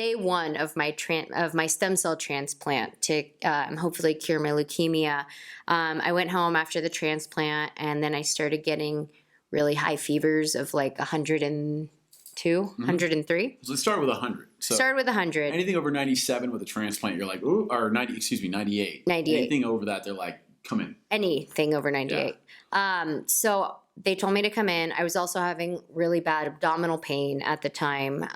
day one of my stem cell transplant to hopefully cure my leukemia. I went home after the transplant, and then I started getting really high fevers of like 102, 103. So let's start with 100. So started with 100. Anything over 97 with a transplant, you're like, ooh, or 98. 98. Anything over that, they're like, come in. Anything over 98. Yeah. So they told me to come in. I was also having really bad abdominal pain at the time,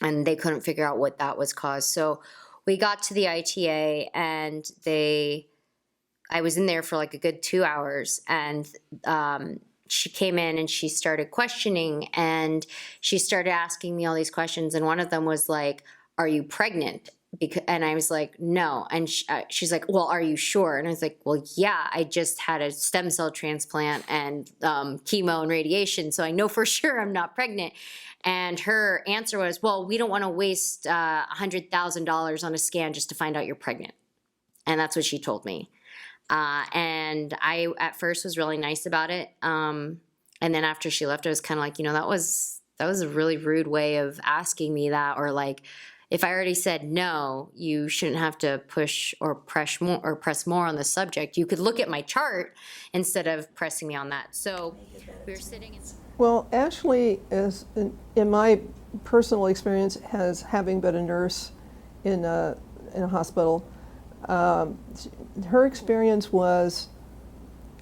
and they couldn't figure out what that was caused. So we got to the ITA, and I was in there for like a good 2 hours, and she came in and she started questioning, and she started asking me all these questions, and one of them was like, "Are you pregnant?" And I was like, "No." And she's like, "Well, are you sure?" And I was like, "Well, yeah, I just had a stem cell transplant and chemo and radiation, so I know for sure I'm not pregnant." And her answer was, "Well, we don't want to waste $100,000 on a scan just to find out you're pregnant." And that's what she told me. And I, at first, was really nice about it. And then after she left, I was kind of like, that was a really rude way of asking me that. Or like, if I already said no, you shouldn't have to push or press more on the subject. You could look at my chart instead of pressing me on that. So we were sitting in... Well, Ashley, is in my personal experience, having been a nurse in a hospital, her experience was,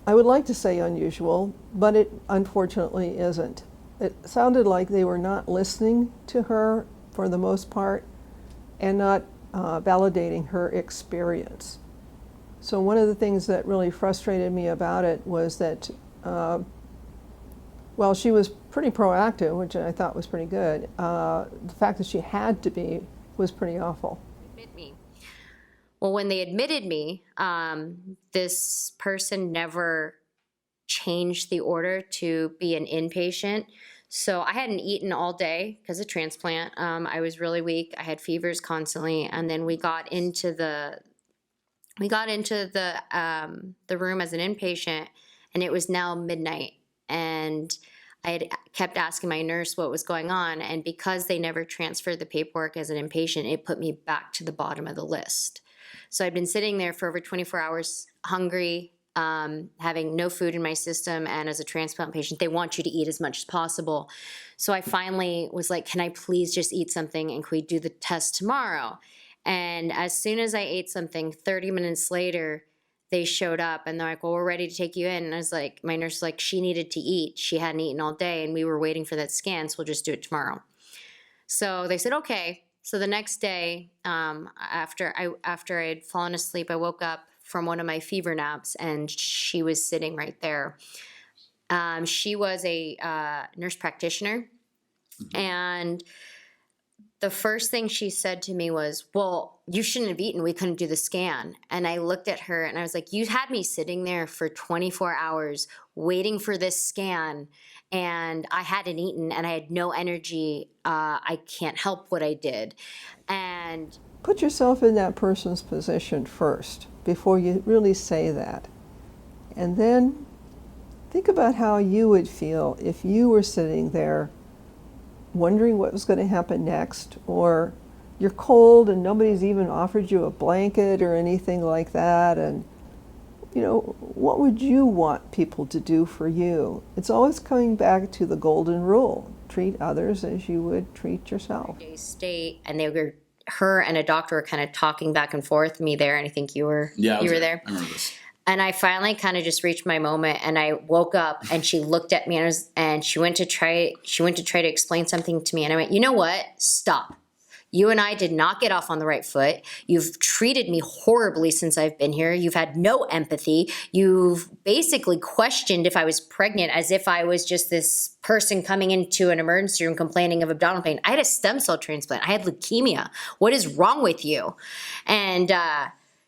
I would like to say unusual, but it unfortunately isn't. It sounded like they were not listening to her for the most part and not validating her experience. So one of the things that really frustrated me about it was that well, she was pretty proactive, which I thought was pretty good. The fact that she had to be was pretty awful. Admit me. Well, when they admitted me, this person never changed the order to be an inpatient. So I hadn't eaten all day because of transplant. I was really weak. I had fevers constantly, and then we got into the room as an inpatient, and it was now midnight. And I had kept asking my nurse what was going on, and because they never transferred the paperwork as an inpatient, it put me back to the bottom of the list. So I'd been sitting there for over 24 hours, hungry, having no food in my system, and as a transplant patient, they want you to eat as much as possible. So I finally was like, can I please just eat something, and can we do the test tomorrow? And as soon as I ate something, 30 minutes later, they showed up, and they're like, well, we're ready to take you in. And I was like, my nurse was like, she needed to eat. She hadn't eaten all day, and we were waiting for that scan, so we'll just do it tomorrow. So they said, okay. So the next day, after I had fallen asleep, I woke up from one of my fever naps, and she was sitting right there. She was a nurse practitioner, and the first thing she said to me was, well, you shouldn't have eaten. We couldn't do the scan. And I looked at her and I was like, you had me sitting there for 24 hours waiting for this scan, and I hadn't eaten and I had no energy. I can't help what I did. And put yourself in that person's position first before you really say that. And then think about how you would feel if you were sitting there wondering what was going to happen next, or you're cold and nobody's even offered you a blanket or anything like that, and what would you want people to do for you? It's always coming back to the golden rule: treat others as you would treat yourself. State, and her and a doctor were kind of talking back and forth with me there, and I think you were there. I remember this. And I finally kind of just reached my moment, and I woke up, and she looked at me, and she went to try to explain something to me, and I went, you know what? Stop. You and I did not get off on the right foot. You've treated me horribly since I've been here. You've had no empathy. You've basically questioned if I was pregnant, as if I was just this person coming into an emergency room complaining of abdominal pain. I had a stem cell transplant. I had leukemia. What is wrong with you? And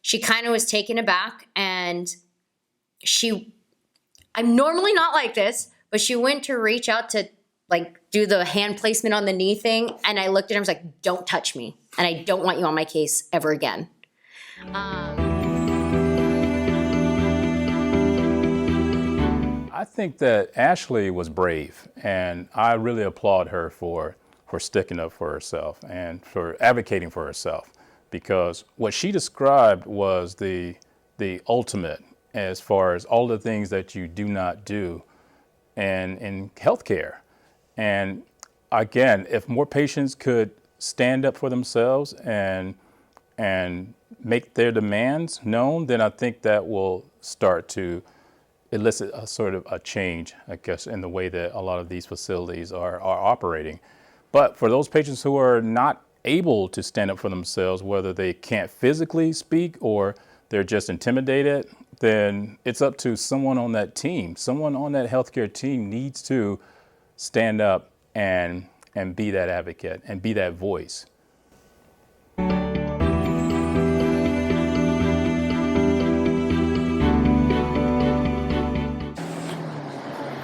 she kind of was taken aback, and I'm normally not like this, but she went to reach out to do the hand placement on the knee thing, and I looked at her and was like, don't touch me, and I don't want you on my case ever again. I think that Ashley was brave, and I really applaud her for for sticking up for herself and for advocating for herself, because what she described was the ultimate as far as all the things that you do not do and in healthcare. And again, if more patients could stand up for themselves and make their demands known, then I think that will start to elicit a sort of a change, I guess, in the way that a lot of these facilities are operating. But for those patients who are not able to stand up for themselves, whether they can't physically speak or they're just intimidated, then it's up to someone on that team. Someone on that healthcare team needs to stand up and be that advocate and be that voice.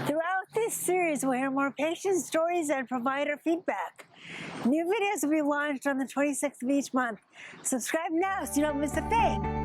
Throughout this series, we'll hear more patient stories and provider feedback. New videos will be launched on the 26th of each month. Subscribe now so you don't miss a thing.